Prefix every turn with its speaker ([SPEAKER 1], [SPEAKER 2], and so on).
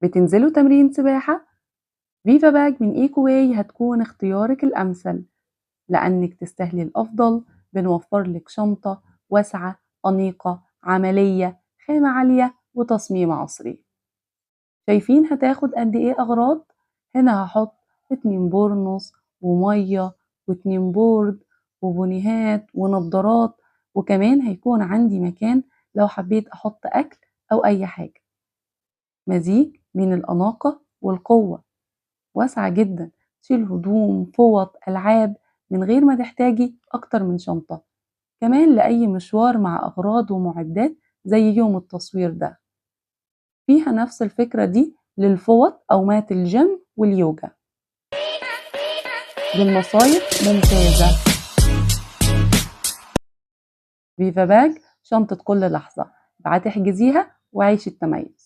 [SPEAKER 1] بتنزلوا تمرين سباحة؟ فيفا باج من إيكو واي هتكون اختيارك الأمثل، لأنك تستاهلي الأفضل. بنوفر لك شنطة واسعة أنيقة عملية، خامة عالية وتصميم عصري. شايفين هتاخد قد إيه أغراض؟ هنا هحط 2 بورنوس ومية و2 بورد وبونيهات ونضارات، وكمان هيكون عندي مكان لو حبيت أحط أكل أو أي حاجة. مزيج من الأناقة والقوة، واسعة جدا، تشيل هدوم فوط ألعاب من غير ما تحتاجي أكتر من شنطة. كمان لأي مشوار مع أغراض ومعدات زي يوم التصوير ده. فيها نفس الفكرة دي للفوط أو مات الجيم واليوجا. للمصايف ممتازة. فيفا باج شنطة كل لحظة، بعد تحجزيها وعيش التميز.